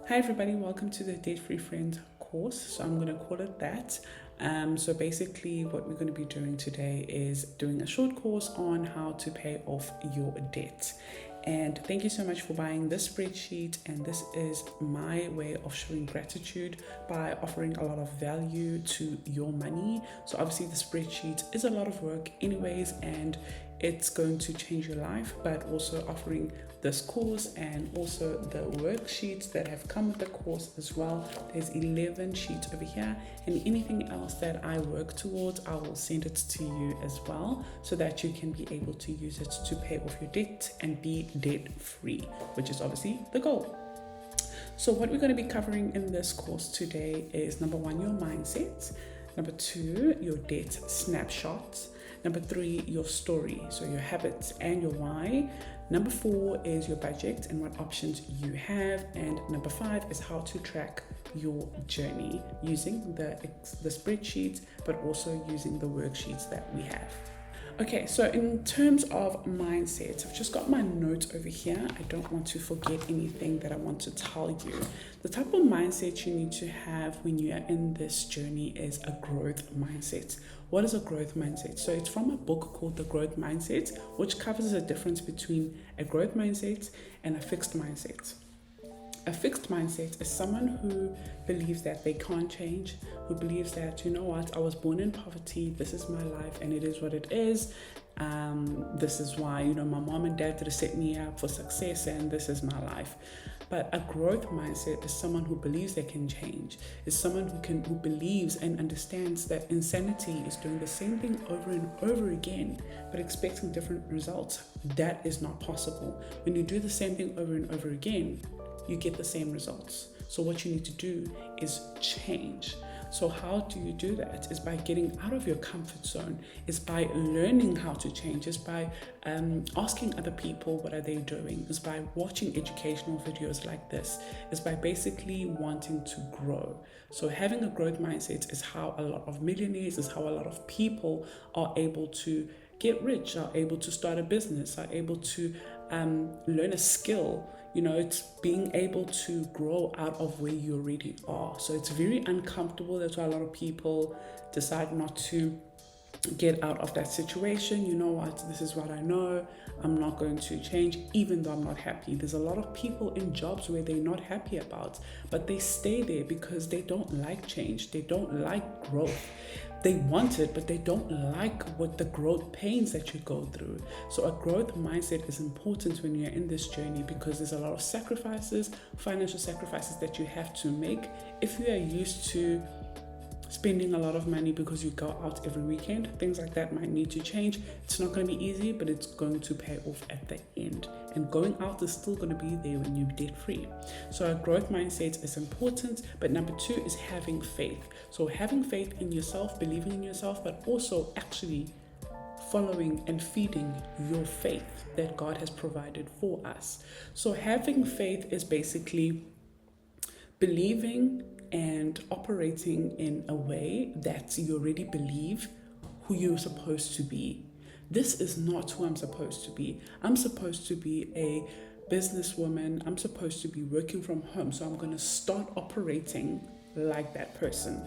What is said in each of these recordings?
Hi everybody, welcome to the Debt Free Friend course. So I'm going to call it that. So basically what we're going to be doing today is doing a short course on how to pay off your debt. And thank you so much for buying this spreadsheet. And this is my way of showing gratitude by offering a lot of value to your money. So obviously the spreadsheet is a lot of work anyways, and it's going to change your life, but also offering this course and also the worksheets that have come with the course as well. There's 11 sheets over here, and anything else that I work towards, I will send it to you as well so that you can be able to use it to pay off your debt and be debt free, which is obviously the goal. So what we're going to be covering in this course today is number 1, your mindset. Number 2, your debt snapshots. Number 3, your story, so your habits and your why. Number 4 is your budget and what options you have. And number 5 is how to track your journey using the spreadsheets, but also using the worksheets that we have. Okay, so in terms of mindset, I've just got my notes over here. I don't want to forget anything that I want to tell you. The type of mindset you need to have when you are in this journey is a growth mindset. What is a growth mindset? So it's from a book called The Growth Mindset, which covers the difference between a growth mindset and a fixed mindset. A fixed mindset is someone who believes that they can't change, who believes that, you know what, I was born in poverty, this is my life and it is what it is. This is why, my mom and dad did set me up for success and this is my life. But a growth mindset is someone who believes they can change, is someone who believes and understands that insanity is doing the same thing over and over again, but expecting different results. That is not possible. When you do the same thing over and over again, you get the same results. So what you need to do is change. So how do you do that? Is by getting out of your comfort zone, is by learning how to change, is by asking other people what are they doing, is by watching educational videos like this, is by basically wanting to grow. So having a growth mindset is how a lot of millionaires, is how a lot of people are able to get rich, are able to start a business, are able to learn a skill. It's being able to grow out of where you already are. So it's very uncomfortable. That's why a lot of people decide not to get out of that situation. You know what, this is what I know, I'm not going to change even though I'm not happy. There's a lot of people in jobs where they're not happy about, but they stay there because they don't like change, they don't like growth. They want it, but they don't like what the growth pains that you go through. So a growth mindset is important when you're in this journey because there's a lot of sacrifices, financial sacrifices that you have to make. If you are used to spending a lot of money because you go out every weekend, things like that might need to change. It's not going to be easy, but it's going to pay off at the end. And going out is still going to be there when you're debt free. So a growth mindset is important, but number 2 is having faith. So having faith in yourself, believing in yourself, but also actually following and feeding your faith that God has provided for us. So having faith is basically believing and operating in a way that you already believe who you're supposed to be. This is not who I'm supposed to be. I'm supposed to be a businesswoman. I'm supposed to be working from home. So I'm going to start operating like that person.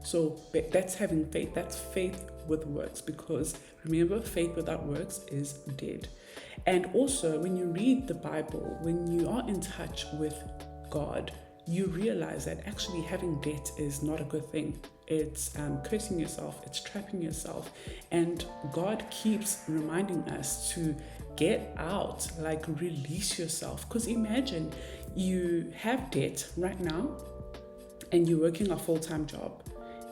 So that's having faith. That's faith with works, because remember, faith without works is dead. And also, when you read the Bible, when you are in touch with God, you realize that actually having debt is not a good thing. It's cursing yourself, it's trapping yourself. And God keeps reminding us to get out, like release yourself. Because imagine you have debt right now and you're working a full-time job.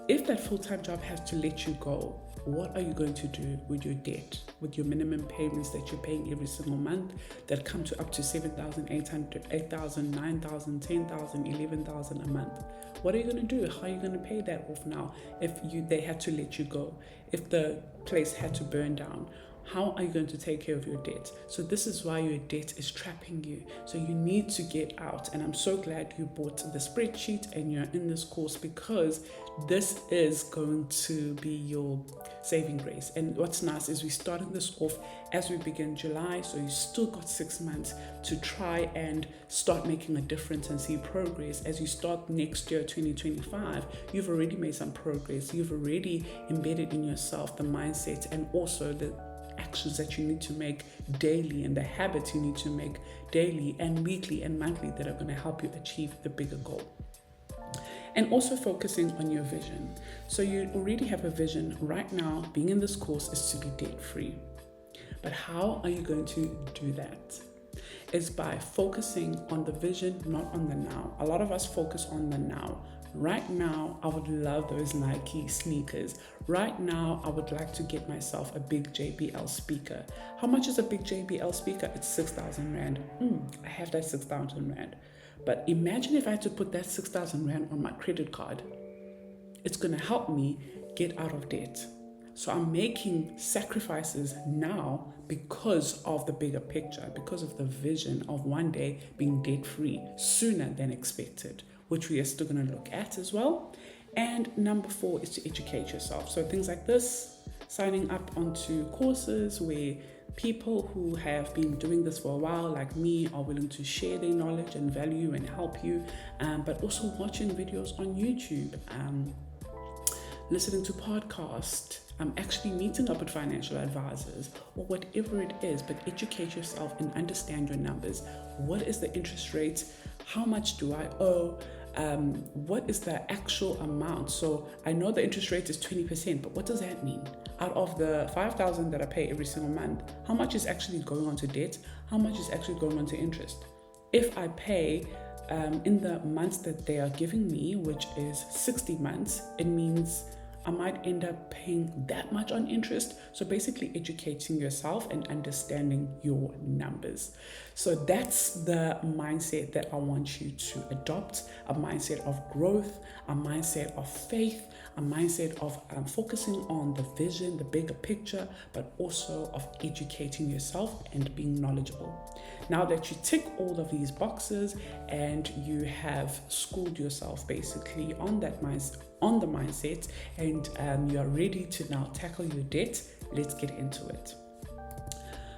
If that full-time job has to let you go, what are you going to do with your debt, with your minimum payments that you're paying every single month that come to up to 7,800, 8,000, 9,000, 10,000, 11,000 a month? What are you going to do? How are you going to pay that off now if they had to let you go? If the place had to burn down, How are you going to take care of your debt? So this is why your debt is trapping you. So you need to get out. And I'm so glad you bought the spreadsheet and you're in this course, because this is going to be your saving grace. And what's nice is we're starting this off as we begin July. So you still got 6 months to try and start making a difference and see progress. As you start next year, 2025, you've already made some progress. You've already embedded in yourself the mindset and also the actions that you need to make daily and the habits you need to make daily and weekly and monthly that are going to help you achieve the bigger goal. And also focusing on your vision. So you already have a vision right now. Being in this course is to be debt free. But how are you going to do that? It's by focusing on the vision, not on the now. A lot of us focus on the now. Right now, I would love those Nike sneakers. Right now, I would like to get myself a big JBL speaker. How much is a big JBL speaker? It's 6,000 Rand. I have that 6,000 Rand. But imagine if I had to put that 6,000 Rand on my credit card. It's going to help me get out of debt. So I'm making sacrifices now because of the bigger picture, because of the vision of one day being debt free sooner than expected, which we are still going to look at as well. And number 4 is to educate yourself. So things like this, signing up onto courses where people who have been doing this for a while, like me, are willing to share their knowledge and value and help you, but also watching videos on YouTube, listening to podcasts, actually meeting up with financial advisors or whatever it is, but educate yourself and understand your numbers. What is the interest rate? How much do I owe? What is the actual amount? So I know the interest rate is 20%, but what does that mean? Out of the 5,000 that I pay every single month, how much is actually going on to debt? How much is actually going on to interest? If I pay in the months that they are giving me, which is 60 months, it means I might end up paying that much on interest. So basically educating yourself and understanding your numbers. So that's the mindset that I want you to adopt, a mindset of growth, a mindset of faith, a mindset of focusing on the vision, the bigger picture, but also of educating yourself and being knowledgeable. Now that you tick all of these boxes and you have schooled yourself basically on that mindset, and you are ready to now tackle your debt, let's get into it.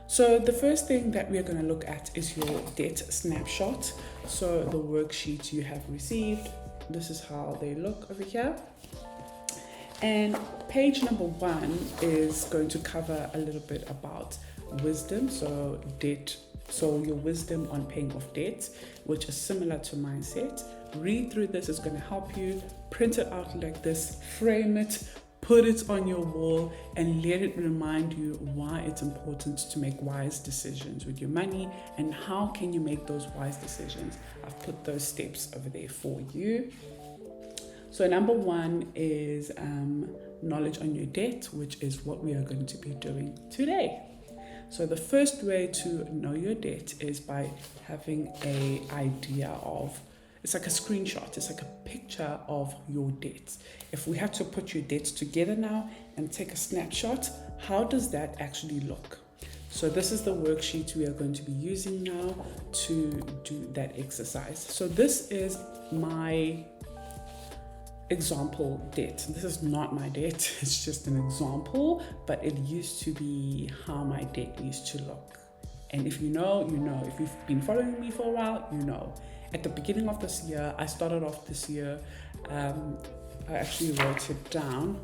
So the first thing that we're going to look at is your debt snapshot. So the worksheets you have received, this is how they look over here. And page number 1 is going to cover a little bit about wisdom, so debt. So your wisdom on paying off debt, which is similar to mindset. Read through this, is going to help you. Print it out like this, frame it, put it on your wall, and let it remind you why it's important to make wise decisions with your money and how can you make those wise decisions. I've put those steps over there for you. So number 1 is knowledge on your debt, which is what we are going to be doing today. So the first way to know your debt is by having an idea of, it's like a screenshot, it's like a picture of your debts. If we have to put your debts together now and take a snapshot, how does that actually look? So this is the worksheet we are going to be using now to do that exercise. So this is my example debt. This is not my debt, it's just an example, but it used to be how my debt used to look. And if you know, you know. If you've been following me for a while, you know. At the beginning of this year, I started off this year, I actually wrote it down.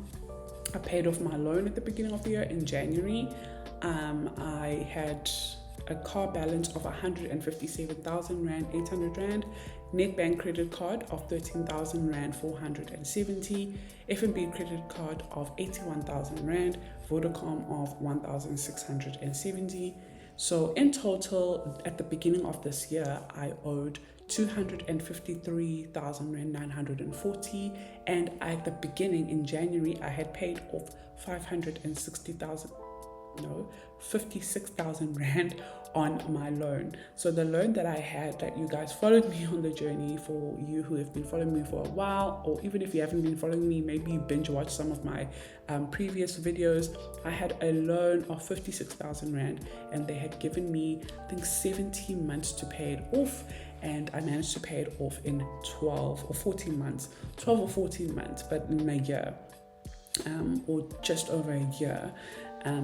I paid off my loan at the beginning of the year in January. I had a car balance of 157,000 Rand, 800 Rand, net bank credit card of 13,000 Rand, 470, F&B credit card of 81,000 Rand, Vodacom of 1,670. So in total, at the beginning of this year, I owed 253,940, and at the beginning in January, I had paid off 560,000. no, 56,000 Rand on my loan. So the loan that I had, that you guys followed me on the journey, for you who have been following me for a while, or even if you haven't been following me, maybe you binge watch some of my previous videos. I had a loan of 56,000 Rand, and they had given me, I think, 17 months to pay it off. And I managed to pay it off in 12 or 14 months, but in a year, or just over a year.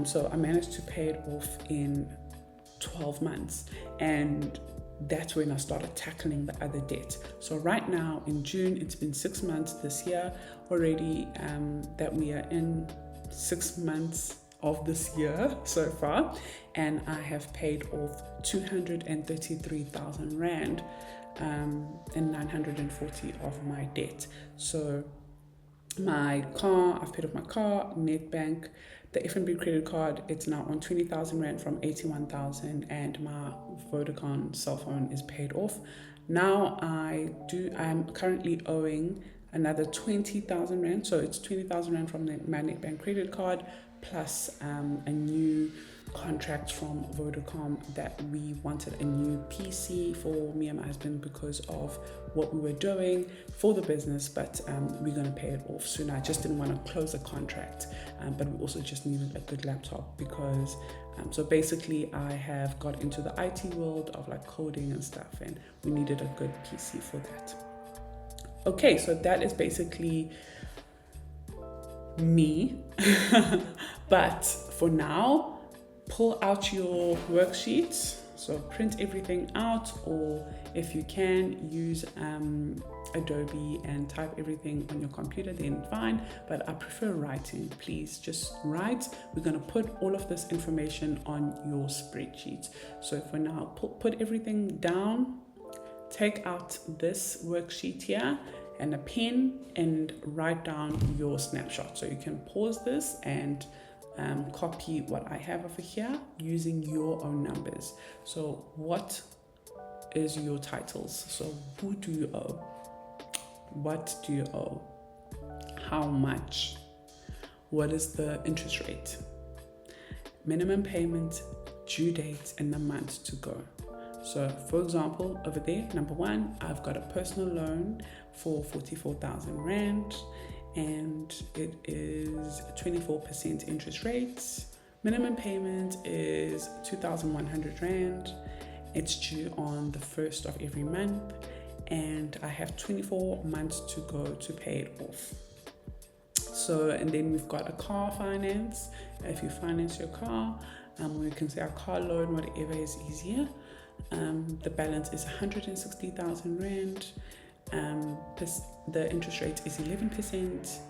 So I managed to pay it off in 12 months, and that's when I started tackling the other debt. So right now in June, it's been 6 months this year already, that we are in 6 months of this year so far, and I have paid off 233,000 Rand, and 940 of my debt. So my car, I've paid off my car, Nedbank, the FNB credit card, it's now on 20,000 Rand from 81,000, and my Vodacom cell phone is paid off. Now I'm currently owing another 20,000 Rand, so it's 20,000 Rand from my Nedbank credit card, plus a new contract from Vodacom that we wanted a new PC for me and my husband because of what we were doing for the business, but we're going to pay it off soon. I just didn't want to close a contract, but we also just needed a good laptop because so basically I have got into the IT world of like coding and stuff, and we needed a good PC for that. Okay, so that is basically me. But for now, pull out your worksheets, so print everything out, or if you can use Adobe and type everything on your computer, then fine, but I prefer writing. Please just write. We're going to put all of this information on your spreadsheet. So for now, put everything down, take out this worksheet here and a pen and write down your snapshot. So you can pause this and copy what I have over here using your own numbers. So what is your titles? So who do you owe? What do you owe? How much? What is the interest rate? Minimum payment, due date, and the month to go. So for example, over there, number one, I've got a personal loan for 44,000 Rand, and it is 24% interest rates. Minimum payment is 2,100 Rand. It's due on the 1st of every month, and I have 24 months to go to pay it off. So, and then we've got a car finance. If you finance your car, we can say a car loan, whatever is easier. The balance is 160,000 Rand. The interest rate is 11%,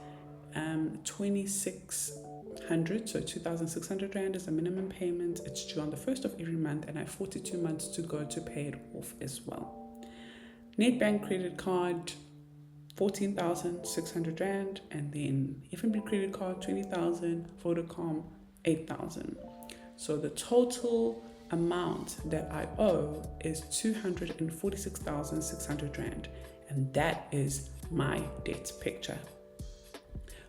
2,600, so 2,600 Rand is the minimum payment. It's due on the 1st of every month, and I have 42 months to go to pay it off as well. Nedbank credit card, 14,600 Rand, and then FNB credit card, 20,000, Vodacom, 8,000. So the total amount that I owe is 246,600 Rand, and that is my debt picture.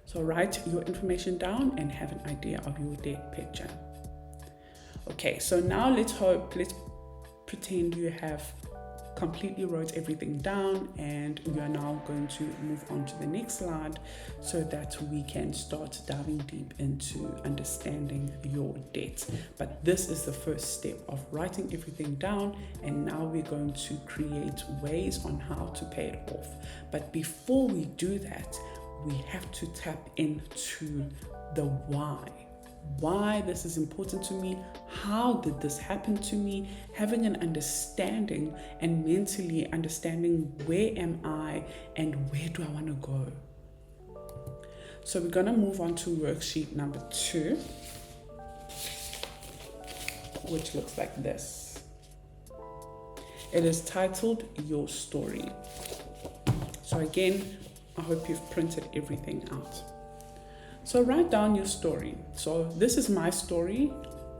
So write your information down and have an idea of your debt picture. Okay, so now let's pretend you have completely wrote everything down, and we are now going to move on to the next slide so that we can start diving deep into understanding your debt. But this is the first step of writing everything down, and now we're going to create ways on how to pay it off. But before we do that, we have to tap into the why this is important to me. How did this happen to me? Having an understanding and mentally understanding where am I and where do I want to go. So we're going to move on to worksheet number 2, which looks like this. It is titled Your Story. So again, I hope you've printed everything out. So write down your story. So this is my story.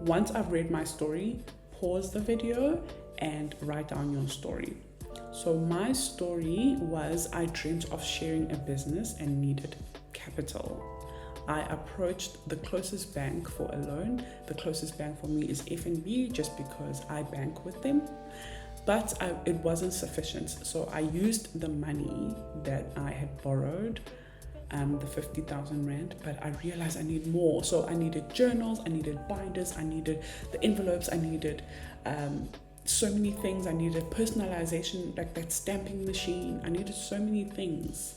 Once I've read my story, pause the video and write down your story. So my story was I dreamt of sharing a business and needed capital. I approached the closest bank for a loan. The closest bank for me is FNB, just because I bank with them. But it wasn't sufficient. So I used the money that I had borrowed, the 50,000 rand, but I realized I need more. So I needed journals, I needed binders, I needed the envelopes, I needed so many things. I needed personalization, like that stamping machine. I needed so many things.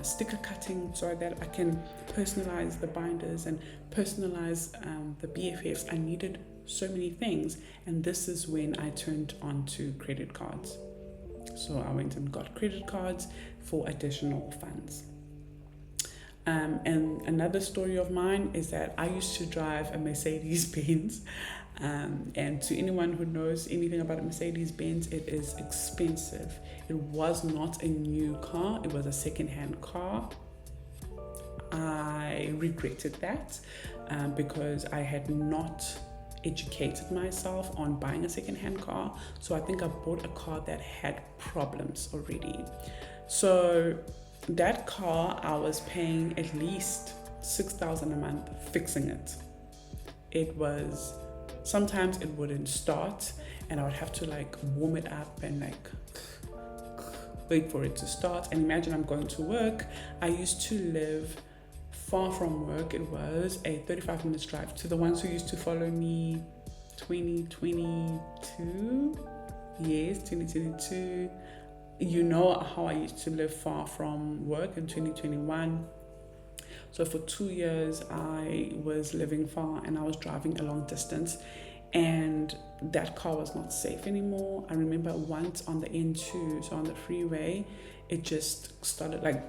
Sticker cutting so that I can personalize the binders and personalize the BFFs. I needed so many things, and this is when I turned on to credit cards. So I went and got credit cards for additional funds. And another story of mine is that I used to drive a Mercedes Benz. And to anyone who knows anything about a Mercedes Benz, it is expensive. It was not a new car, it was a second-hand car. I regretted that because I had not educated myself on buying a second-hand car. So I think I bought a car that had problems already. So that car, I was paying at least 6,000 a month fixing it. It was, sometimes it wouldn't start, and I would have to like warm it up and like wait for it to start. And imagine I'm going to work. I used to live far from work. It was a 35 minutes drive. To the ones who used to follow me 2022, yes, 2022, you know how I used to live far from work in 2021. So for 2 years, I was living far and I was driving a long distance, and that car was not safe anymore. I remember once on the N2, so on the freeway, it just started like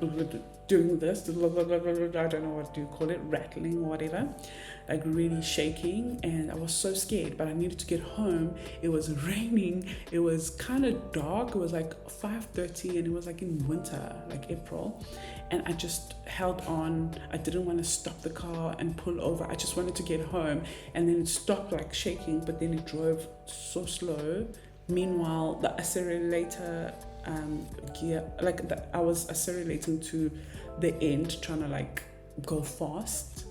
doing this, I don't know what you call it, rattling or whatever, like really shaking, and I was so scared, but I needed to get home. It was raining, it was kind of dark, it was like 5:30, and it was like in winter, like April, and I just held on. I didn't want to stop the car and pull over. I just wanted to get home, and then it stopped like shaking, but then it drove so slow. Meanwhile, the accelerator gear, like I was accelerating to the end, trying to like go fast.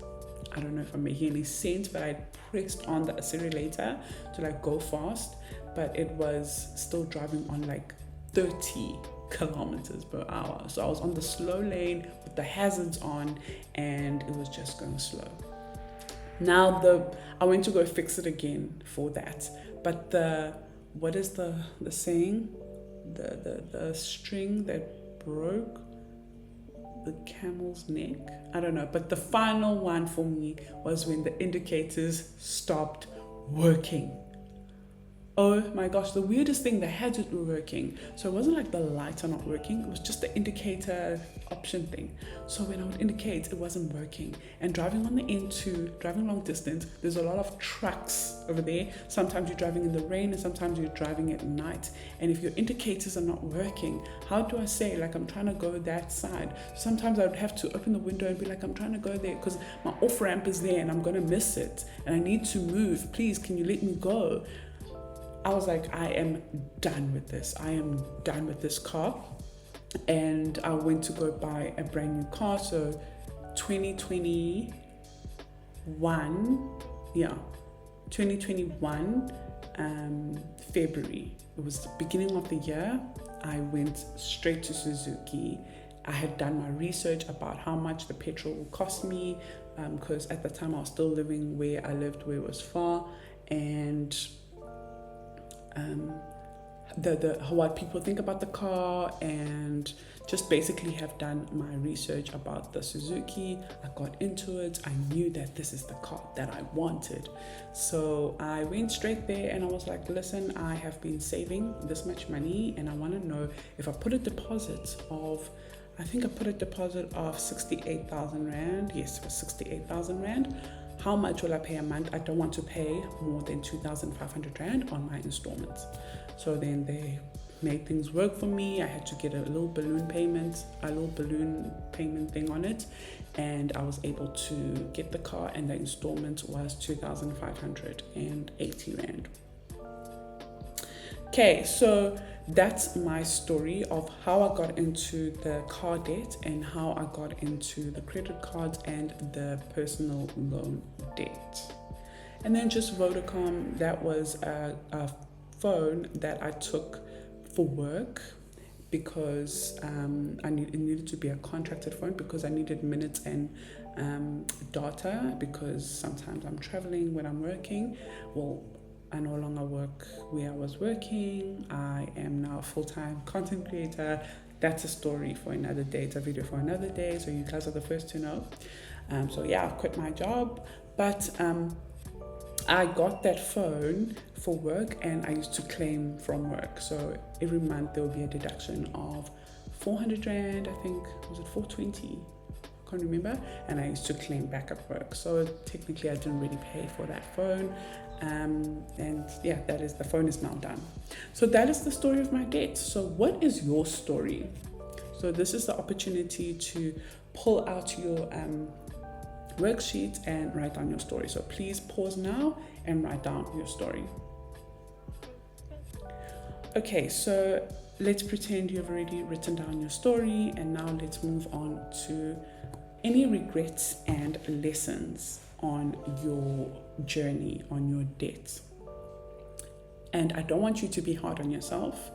I don't know if I'm making any sense, but I pressed on the accelerator to like go fast, but it was still driving on like 30 kilometers per hour. So I was on the slow lane with the hazards on, and it was just going slow. Now I went to go fix it again for that, but what is the saying? The string that broke the camel's neck, I don't know, but the final one for me was when the indicators stopped working. Oh my gosh, the weirdest thing, the hazards were working. So it wasn't like the lights are not working, it was just the indicator option thing. So when I would indicate, it wasn't working. And driving on the N2, driving long distance, there's a lot of trucks over there. Sometimes you're driving in the rain and sometimes you're driving at night. And if your indicators are not working, how do I say, like, I'm trying to go that side? Sometimes I would have to open the window and be like, I'm trying to go there because my off ramp is there and I'm going to miss it. And I need to move. Please, can you let me go? I was like, I am done with this. I am done with this car. And I went to go buy a brand new car. So 2021, February. It was the beginning of the year. I went straight to Suzuki. I had done my research about how much the petrol will cost me, because at the time I was still living where I lived, where it was far. And what people think about the car, and just basically have done my research about the Suzuki. I got into it. I knew that this is the car that I wanted. So I went straight there and I was like, listen, I have been saving this much money and I want to know if I put a deposit of, I think I put a deposit of 68,000 Rand. Yes, it was 68,000 Rand. How much will I pay a month? I don't want to pay more than 2,500 Rand on my installments. So then they made things work for me. I had to get a little balloon payment thing on it. And I was able to get the car, and the installment was 2,580 Rand. Okay, so that's my story of how I got into the car debt and how I got into the credit cards and the personal loan debt. And then just Vodacom, that was a phone that I took for work because it needed to be a contracted phone because I needed minutes and data because sometimes I'm traveling when I'm working. Well, I no longer work where I was working. I am now a full-time content creator. That's a story for another day. It's a video for another day. So you guys are the first to know. So yeah, I quit my job. But I got that phone for work and I used to claim from work. So every month there will be a deduction of 400 Rand, I think, was it 420? Can't remember. And I used to claim back at work. So technically I didn't really pay for that phone. And yeah, the phone is now done. So that is the story of my debt. So what is your story? So this is the opportunity to pull out your worksheet and write down your story. So please pause now and write down your story. Okay, so let's pretend you've already written down your story, and now let's move on to any regrets and lessons on your journey, on your debt. And I don't want you to be hard on yourself.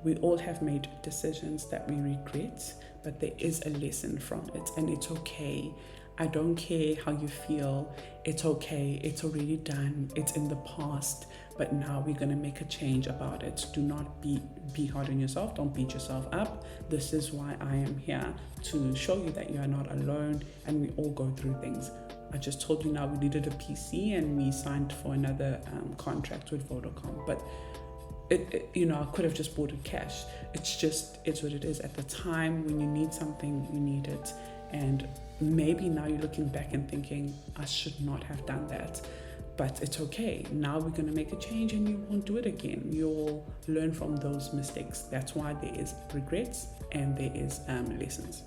We all have made decisions that we regret, but there is a lesson from it, and it's okay. I don't care how you feel. It's okay. It's already done. It's in the past. But now we're going to make a change about it. Do not be hard on yourself. Don't beat yourself up. This is why I am here, to show you that you are not alone and we all go through things. I just told you now we needed a PC and we signed for another contract with Vodacom. But I could have just bought it cash. It's what it is. At the time when you need something, you need it. And maybe now you're looking back and thinking, I should not have done that. But it's okay. Now we're going to make a change and you won't do it again. You'll learn from those mistakes. That's why there is regrets and there is lessons.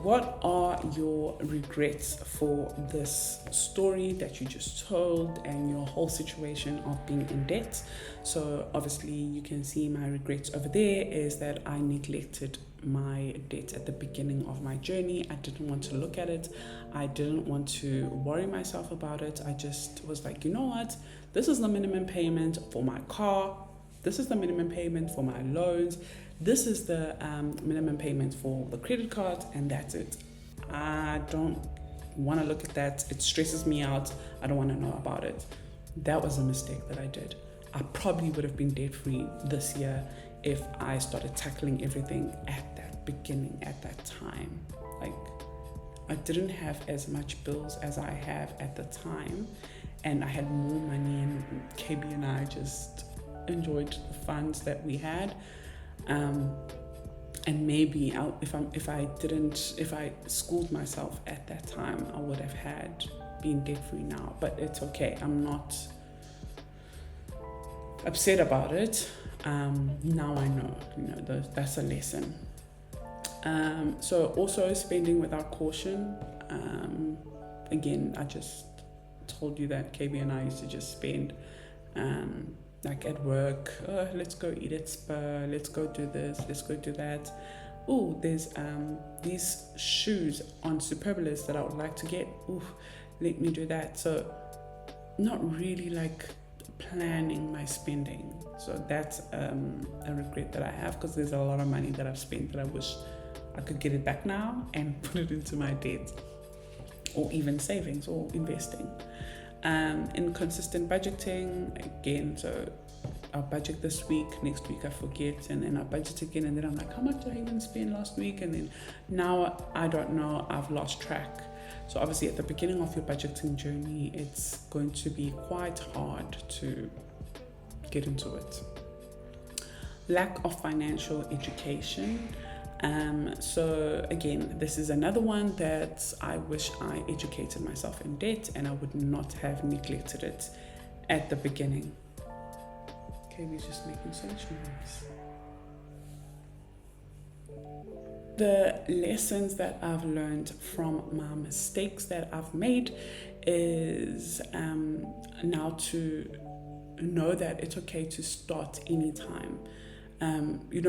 What are your regrets for this story that you just told and your whole situation of being in debt? So obviously you can see my regrets over there is that I neglected my debt at the beginning of my journey. I didn't want to look at it. I didn't want to worry myself about it. I just was like, you know what? This is the minimum payment for my car. This is the minimum payment for my loans. This is the minimum payment for the credit card, and that's it. I don't want to look at that. It stresses me out. I don't want to know about it. That was a mistake that I did. I probably would have been debt-free this year if I started tackling everything at that beginning, at that time. Like, I didn't have as much bills as I have at the time, and I had more money, and KB and I just enjoyed the funds that we had. And maybe if I schooled myself at that time, I would have had been debt-free now. But it's okay. I'm not upset about it. Now I know, that's a lesson. So also spending without caution. Again, I just told you that KB and I used to just spend, like at work, let's go eat at Spur, let's go do this, let's go do that. Oh, there's these shoes on Superbalist that I would like to get. Oh, let me do that. So not really like planning my spending. So that's a regret that I have, because there's a lot of money that I've spent that I wish I could get it back now and put it into my debt, or even savings or investing. Inconsistent budgeting again. So I'll budget this week, next week I forget, and then I budget again, and then I'm like, how much did I even spend last week? And then now I don't know, I've lost track. So obviously at the beginning of your budgeting journey, it's going to be quite hard to get into it. Lack of financial education. So again, this is another one that I wish I educated myself in debt, and I would not have neglected it at the beginning. Okay, we're just making such noise. The lessons that I've learned from my mistakes that I've made is now to know that it's okay to start anytime.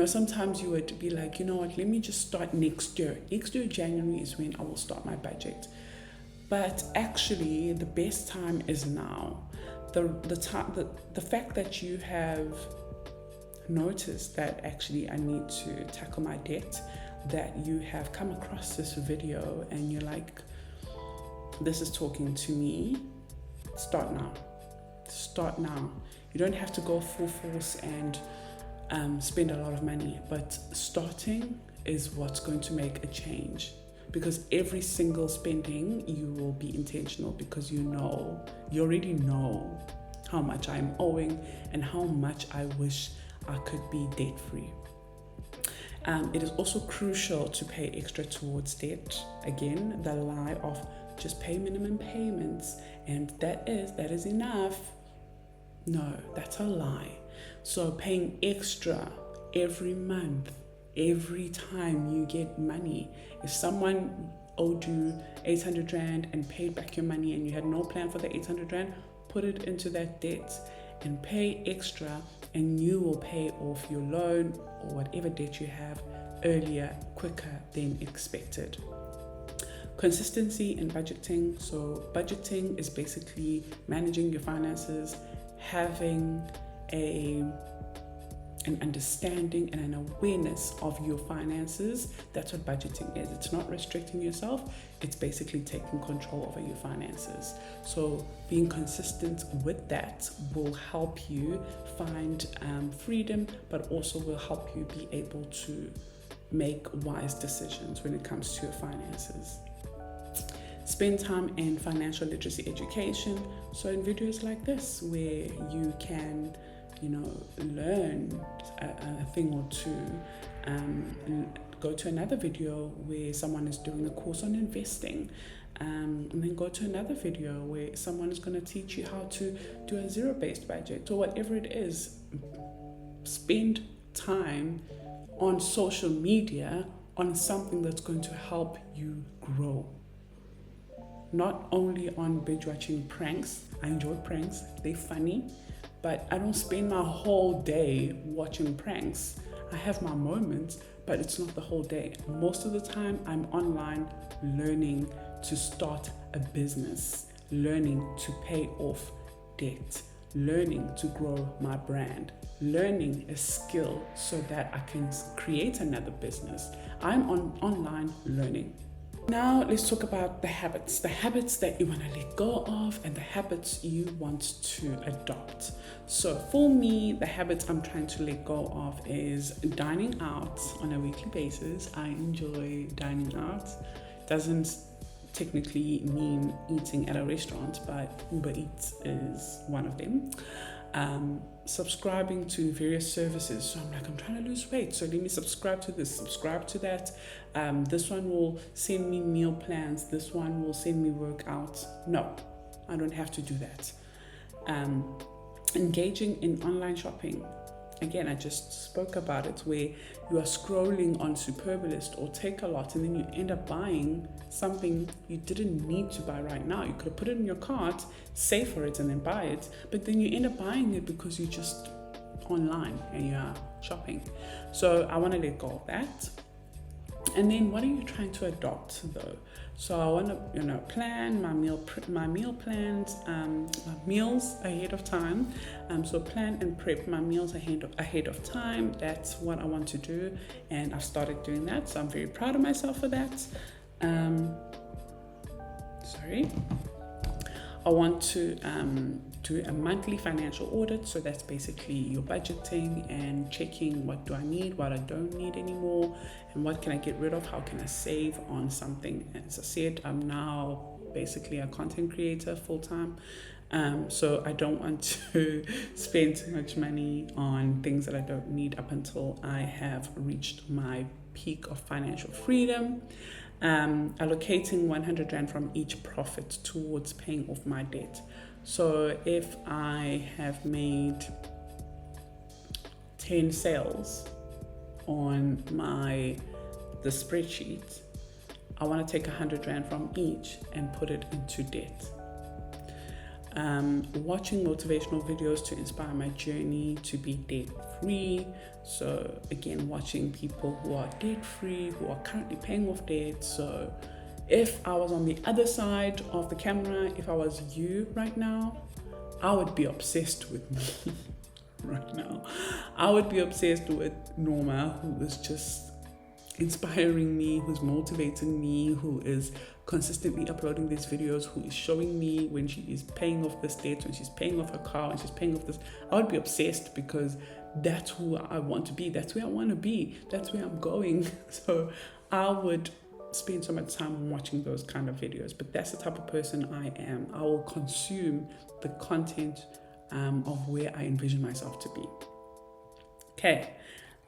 Sometimes you would be like, you know what, let me just start next year. Next year, January is when I will start my budget. But actually, the best time is now. The fact that you have noticed that actually I need to tackle my debt, that you have come across this video and you're like, this is talking to me, start now. Start now. You don't have to go full force and spend a lot of money, but starting is what's going to make a change, because every single spending you will be intentional, because you already know how much I'm owing and how much I wish I could be debt free. It is also crucial to pay extra towards debt. Again, the lie of just pay minimum payments and that is enough. No, that's a lie. So paying extra every month, every time you get money. If someone owed you 800 Rand and paid back your money and you had no plan for the 800 Rand, put it into that debt and pay extra, and you will pay off your loan or whatever debt you have earlier, quicker than expected. Consistency in budgeting. So budgeting is basically managing your finances, having an understanding and an awareness of your finances. That's what budgeting is. It's not restricting yourself. It's basically taking control over your finances. So being consistent with that will help you find freedom, but also will help you be able to make wise decisions when it comes to your finances. Spend time in financial literacy education. So in videos like this, where you can learn a thing or two, go to another video where someone is doing a course on investing, and then go to another video where someone is going to teach you how to do a zero-based budget or whatever it is. Spend time on social media on something that's going to help you grow. Not only on binge watching pranks. I enjoy pranks, they're funny, but I don't spend my whole day watching pranks. I have my moments, but it's not the whole day. Most of the time, I'm online learning to start a business, learning to pay off debt, learning to grow my brand, learning a skill so that I can create another business. I'm online learning. Now let's talk about the habits that you want to let go of and the habits you want to adopt. So for me, the habits I'm trying to let go of is dining out on a weekly basis. I enjoy dining out. Doesn't technically mean eating at a restaurant, but Uber Eats is one of them. Subscribing to various services. So I'm trying to lose weight, so let me subscribe to this, subscribe to that. This one will send me meal plans, this one will send me workouts. No, I don't have to do that. Engaging in online shopping. Again, I just spoke about it, where you are scrolling on Superbalist or Take-A-Lot and then you end up buying something you didn't need to buy right now. You could have put it in your cart, save for it and then buy it, but then you end up buying it because you're just online and you are shopping. So I want to let go of that. And then what are you trying to adopt though? So I want to, plan my meal plans, my meals ahead of time. So plan and prep my meals ahead of time. That's what I want to do, and I've started doing that. So I'm very proud of myself for that. I want to do a monthly financial audit. So that's basically your budgeting and checking what do I need, what I don't need anymore, and what can I get rid of, how can I save on something. As I said, I'm now basically a content creator full-time. So I don't want to spend too much money on things that I don't need up until I have reached my peak of financial freedom. Allocating 100 Rand from each profit towards paying off my debt. So if I have made 10 sales on the spreadsheet, I want to take 100 Rand from each and put it into debt. watching motivational videos to inspire my journey to be debt free. So again, watching people who are debt free, who are currently paying off debt. So if I was on the other side of the camera, if I was you right now, I would be obsessed with me right now. I would be obsessed with Norma, who is just inspiring me, who's motivating me, who is consistently uploading these videos, who is showing me when she is paying off this debt, when she's paying off her car, when she's paying off this. I would be obsessed because that's who I want to be. That's where I want to be. That's where I'm going. So I would spend so much time watching those kind of videos. But that's the type of person I am. I will consume the content of where I envision myself to be. Okay,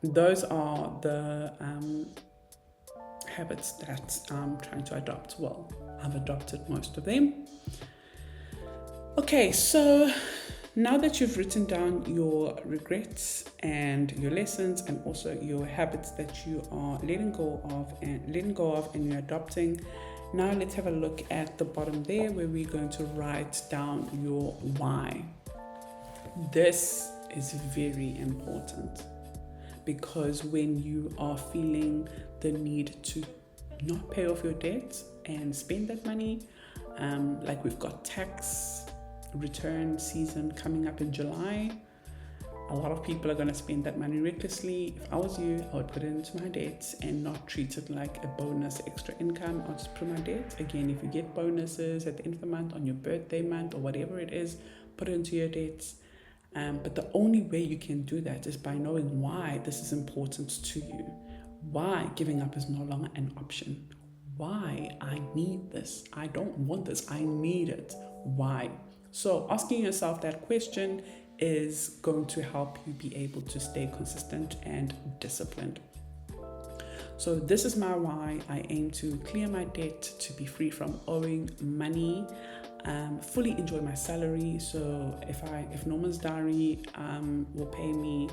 those are the habits that I'm trying to adopt. Well, I've adopted most of them. Okay, so now that you've written down your regrets and your lessons and also your habits that you are letting go of and you're adopting, now let's have a look at the bottom there where we're going to write down your why. This is very important because when you are feeling the need to not pay off your debt and spend that money, like we've got tax return season coming up in July, a lot of people are going to spend that money recklessly. If I was you, I would put it into my debts and not treat it like a bonus extra income. I'll just put my debt. Again, if you get bonuses at the end of the month, on your birthday month or whatever it is, put it into your debts. But the only way you can do that is by knowing why this is important to you. Why giving up is no longer an option. Why I need this. I don't want this. I need it. Why? So asking yourself that question is going to help you be able to stay consistent and disciplined. So this is my why. I aim to clear my debt, to be free from owing money, fully enjoy my salary. So if Norma's Diary will pay me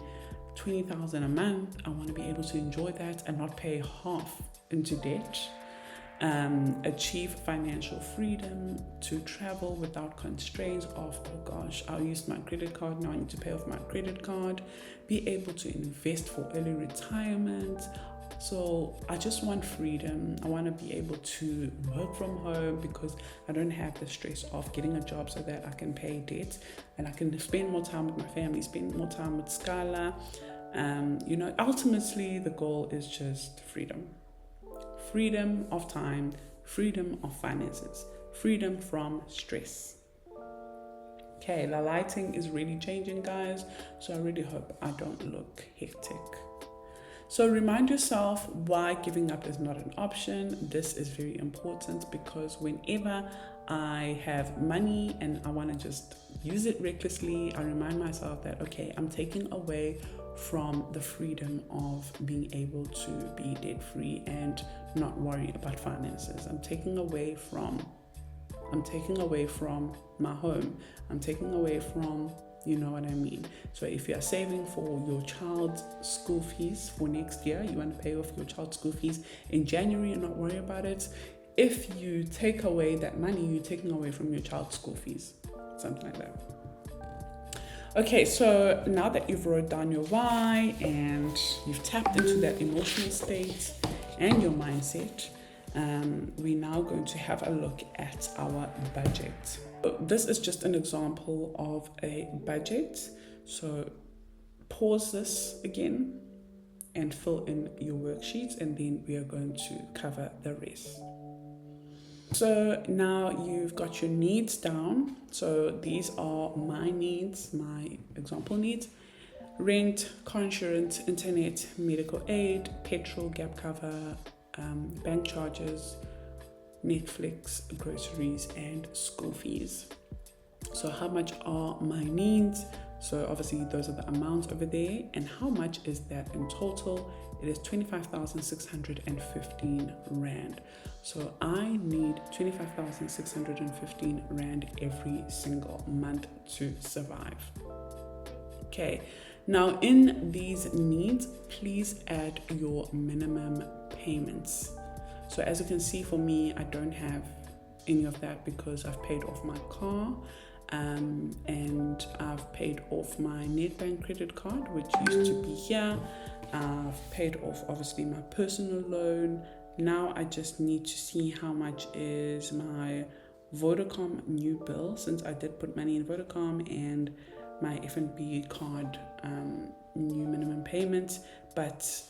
20,000 a month, I want to be able to enjoy that and not pay half into debt. Achieve financial freedom, to travel without constraints of, oh gosh, I used my credit card, now I need to pay off my credit card. Be able to invest for early retirement. So I just want freedom. I want to be able to work from home because I don't have the stress of getting a job so that I can pay debt and I can spend more time with my family, spend more time with Skylar. Ultimately the goal is just freedom. Freedom of time, freedom of finances, freedom from stress. Okay, the lighting is really changing, guys, so I really hope I don't look hectic. So remind yourself why giving up is not an option. This is very important because whenever I have money and I want to just use it recklessly, I remind myself that, okay, I'm taking away from the freedom of being able to be debt free and not worry about finances. I'm taking away from my home. I'm taking away from, you know what I mean? So if you're saving for your child's school fees for next year, you want to pay off your child's school fees in January and not worry about it. If you take away that money, you're taking away from your child's school fees, something like that. Okay, so now that you've wrote down your why and you've tapped into that emotional state and your mindset, we're now going to have a look at our budget. This is just an example of a budget. So pause this again and fill in your worksheets, and then we are going to cover the rest. So now you've got your needs down. So these are my needs, my example needs: rent, car insurance, internet, medical aid, petrol, gap cover, bank charges, Netflix, groceries, and school fees. So how much are my needs? So obviously those are the amounts over there. And how much is that in total? It is 25,615 Rand. So I need 25,615 Rand every single month to survive. Okay, now in these needs, please add your minimum payments. So as you can see, for me, I don't have any of that because I've paid off my car. and I've paid off my Nedbank credit card, which used to be here. I've paid off obviously my personal loan. Now I just need to see how much is my Vodacom new bill, since I did put money in Vodacom, and my F&B card new minimum payment. But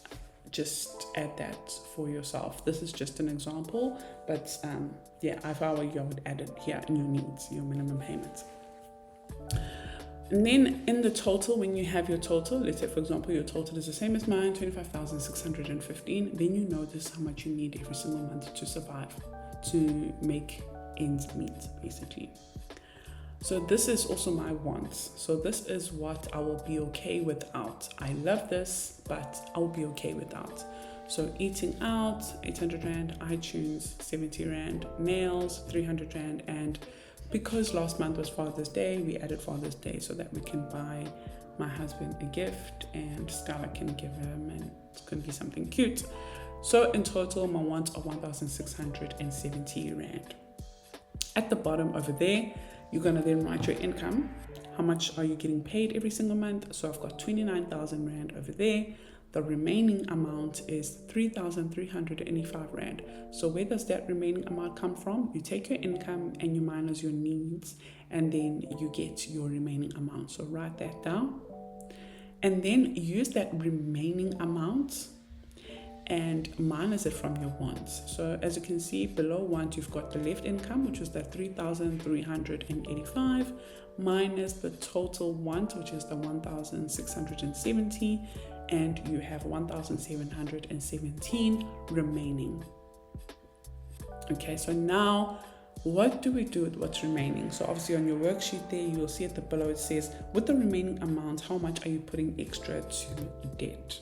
just add that for yourself. This is just an example, but yeah, if I were you, I would add it here in your needs, your minimum payments. And then in the total, when you have your total, let's say for example your total is the same as mine, 25,615, then you know this is how much you need every single month to survive, to make ends meet, basically. So this is also my wants. So this is what I will be okay without. I love this, but I will be okay without. So eating out, 800 Rand, iTunes, 70 Rand, nails, 300 Rand. And because last month was Father's Day, we added Father's Day so that we can buy my husband a gift and Skylar can give him, and it's going to be something cute. So in total, my wants are 1,670 Rand. At the bottom over there, you're going to then write your income. How much are you getting paid every single month? So I've got 29,000 Rand over there. The remaining amount is 3,385 Rand. So where does that remaining amount come from? You take your income and you minus your needs, and then you get your remaining amount. So write that down. And then use that remaining amount and minus it from your wants. So as you can see below want, you've got the left income, which is the 3,385, minus the total want, which is the 1,670, and you have 1,717 remaining. Okay, so now what do we do with what's remaining? So obviously on your worksheet there, you will see at the below it says, with the remaining amount, how much are you putting extra to debt?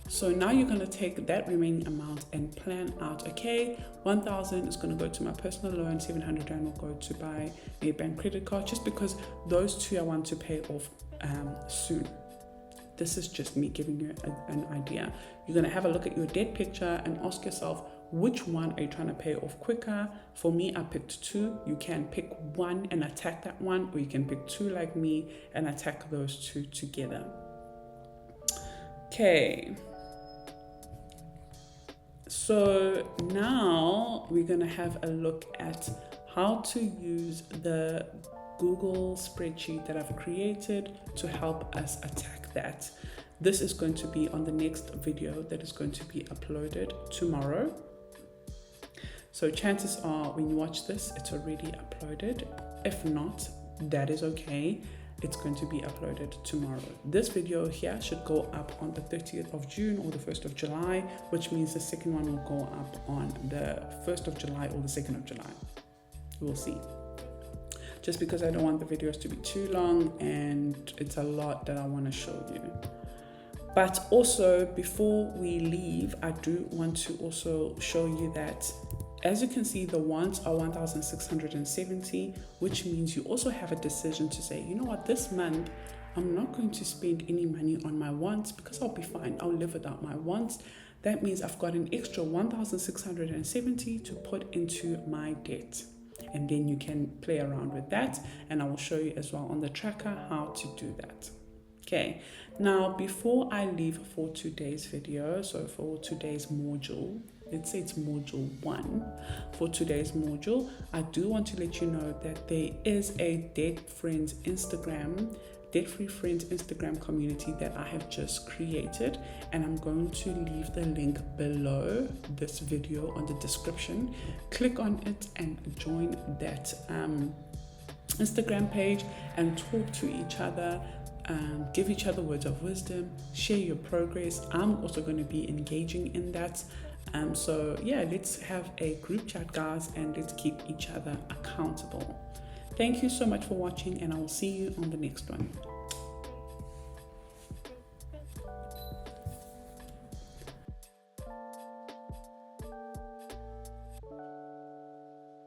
So now you're going to take that remaining amount and plan out, okay, 1,000 is going to go to my personal loan, 700 Rand will go to buy a bank credit card, just because those two I want to pay off soon. This is just me giving you an idea. You're going to have a look at your debt picture and ask yourself, which one are you trying to pay off quicker? For me, I picked two. You can pick one and attack that one, or you can pick two like me and attack those two together. Okay. So now we're going to have a look at how to use the Google spreadsheet that I've created to help us attack that. This is going to be on the next video that is going to be uploaded tomorrow. So chances are when you watch this, it's already uploaded. If not, that is okay. It's going to be uploaded tomorrow. This video here should go up on the 30th of June or the 1st of July, which means the second one will go up on the 1st of July or the 2nd of July. We'll see. Just because I don't want the videos to be too long and it's a lot that I want to show you. But also before we leave, I do want to also show you that, as you can see, the wants are 1,670, which means you also have a decision to say, you know what, this month I'm not going to spend any money on my wants because I'll be fine. I'll live without my wants. That means I've got an extra 1,670 to put into my debt. And then you can play around with that. And I will show you as well on the tracker how to do that. Okay, now before I leave for today's video, so for today's module, let's say it's module 1. For today's module, I do want to let you know that there is a Debt-Free Friends Instagram community that I have just created, and I'm going to leave the link below this video on the description. Click on it and join that Instagram page and talk to each other. Give each other words of wisdom, share your progress. I'm also going to be engaging in that. So yeah, let's have a group chat, guys, and let's keep each other accountable. Thank you so much for watching, and I will see you on the next one.